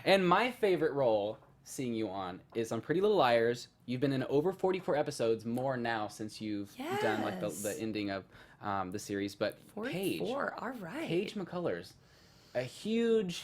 And my favorite role seeing you on is on Pretty Little Liars. You've been in over 44 episodes, more now since you've done like the ending of the series. But 44, all right. Paige McCullers, a huge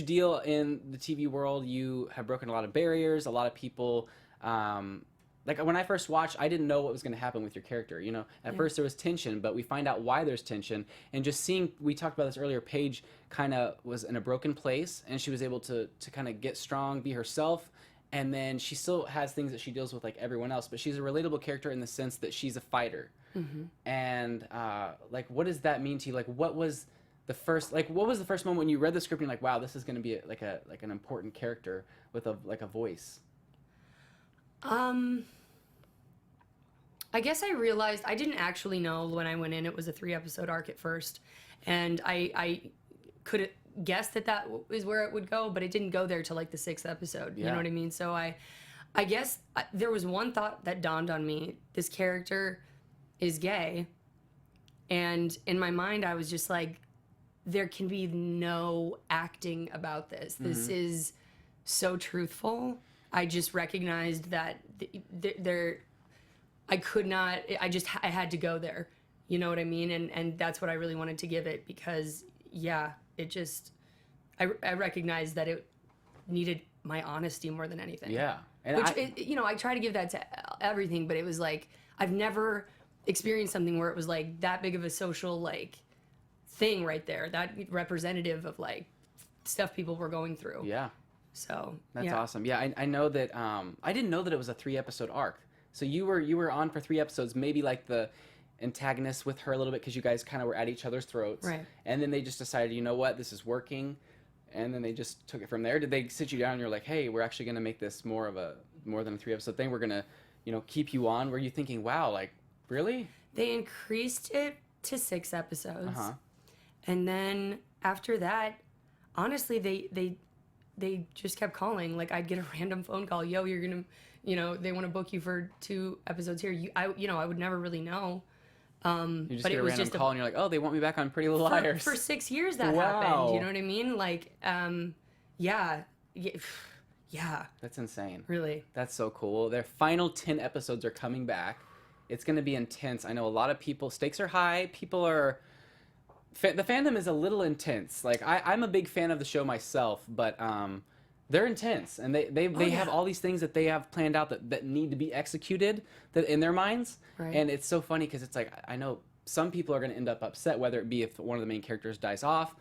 deal in the TV world. You have broken a lot of barriers. A lot of people, like when I first watched, I didn't know what was going to happen with your character. You know, at first there was tension, but we find out why there's tension. And just seeing, we talked about this earlier, Paige kind of was in a broken place, and she was able to kind of get strong, be herself. And then she still has things that she deals with like everyone else, but she's a relatable character in the sense that she's a fighter. And like, what does that mean to you? Like, what was the first moment when you read the script and you're like, wow, this is going to be like an important character with a voice? I guess I realized I didn't actually know when I went in it was a 3-episode arc at first, and I could guess that is where it would go, but it didn't go there till like the 6th episode. You know what I mean? So I guess there was one thought that dawned on me: this character is gay, and in my mind I was just like, there can be no acting about this. This is so truthful. I just recognized that I could not, I had to go there. You know what I mean? And that's what I really wanted to give it, because it just, I recognized that it needed my honesty more than anything. Yeah. And I try to give that to everything, but it was like, I've never experienced something where it was like that big of a social like thing right there, that representative of like stuff people were going through. Yeah. So that's awesome. Yeah, I know that. I didn't know that it was a 3-episode arc. So you were on for 3 episodes, maybe like the antagonist with her a little bit, because you guys kind of were at each other's throats. Right. And then they just decided, you know what, this is working, and then they just took it from there. Did they sit you down and you're like, hey, we're actually going to make this more than a 3-episode thing? We're gonna, keep you on. Were you thinking, wow, like really? They increased it to 6 episodes. And then after that, honestly, they just kept calling. Like, I'd get a random phone call. Yo, you're going to, they want to book you for 2 episodes here. I would never really know. You just get a random call and you're like, oh, they want me back on Pretty Little Liars. For 6 years that happened. You know what I mean? Like, yeah. That's insane. Really. That's so cool. Their final 10 episodes are coming back. It's going to be intense. I know a lot of people, stakes are high. People are... the fandom is a little intense. Like, I'm a big fan of the show myself, but they're intense, and they have all these things that they have planned out that need to be executed in their minds. Right. And it's so funny because it's like, I know some people are going to end up upset, whether it be if one of the main characters dies off,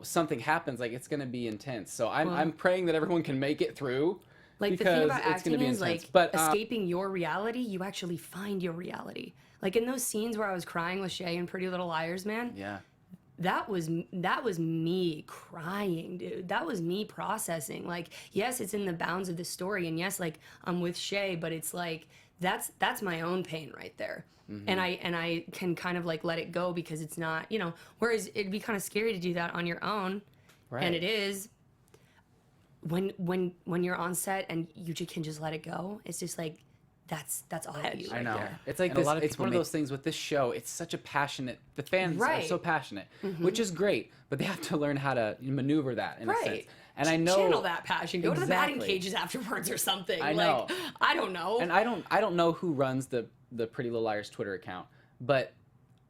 something happens. Like, it's going to be intense. So I'm praying that everyone can make it through. Like, the thing about acting is, like, escaping your reality, you actually find your reality. Like, in those scenes where I was crying with Shay in Pretty Little Liars, man. Yeah. That was me crying, dude. That was me processing. Like, yes, it's in the bounds of the story, and yes, like, I'm with Shay, but it's like that's my own pain right there. And I can kind of like let it go, because it's not, whereas it'd be kind of scary to do that on your own. Right. And it is. When you're on set and you can just let it go, it's just like, that's all you. I know. There. It's like it's one of those things with this show. It's such a passionate. The fans are so passionate, which is great, but they have to learn how to maneuver that in a sense. And I know, channel that passion. Go to the batting cages afterwards or something. I know. Like, I don't know. And I don't know who runs the Pretty Little Liars Twitter account, but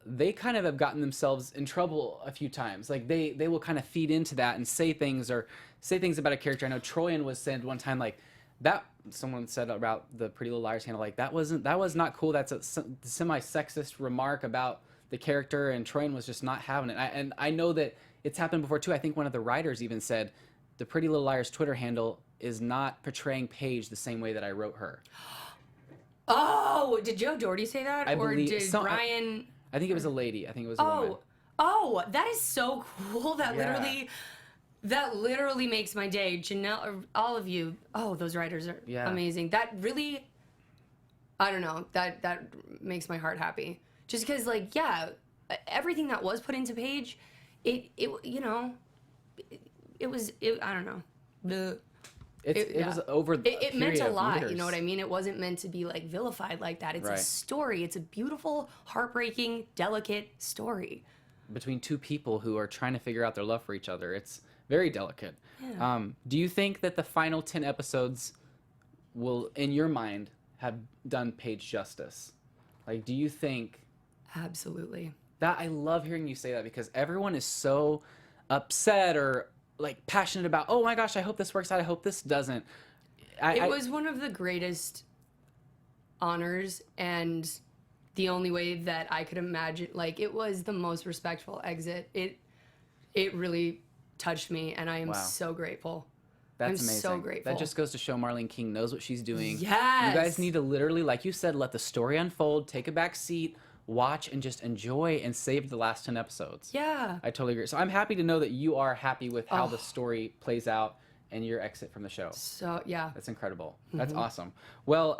they kind of have gotten themselves in trouble a few times. Like, they will kind of feed into that and say things about a character. I know Troyan was said one time, like, that someone said about the Pretty Little Liars handle, like, that was not cool. That's a semi-sexist remark about the character, and Troyan was just not having it. And I know that it's happened before too. I think one of the writers even said the Pretty Little Liars Twitter handle is not portraying Paige the same way that I wrote her. Oh, did Joe Doherty say that? I believe, or did Brian... I think it was a lady. I think it was a woman. Oh, that is so cool. That literally makes my day. Janelle, all of you. Oh, those writers are amazing. That really, I don't know. That makes my heart happy. Just because, like, everything that was put into Paige, it was I don't know. It was over. It meant a lot. Years. You know what I mean? It wasn't meant to be like vilified like that. It's a story. It's a beautiful, heartbreaking, delicate story between two people who are trying to figure out their love for each other. It's Very delicate. Yeah. Do you think that the final 10 episodes will, in your mind, have done Paige justice? Like, do you think Absolutely. that? I love hearing you say that because everyone is so upset or like passionate about, oh my gosh, I hope this works out. I hope this doesn't. It was one of the greatest honors and the only way that I could imagine. Like, it was the most respectful exit. It really touched me, and I am Wow. so grateful. That's I'm amazing. so grateful. That just goes to show Marlene King knows what she's doing. Yes. You guys need to literally, like you said, let the story unfold, take a back seat, watch, and just enjoy and save the last 10 episodes. Yeah. I totally agree. So I'm happy to know that you are happy with how the story plays out and your exit from the show. So, yeah. That's incredible. That's awesome. Well,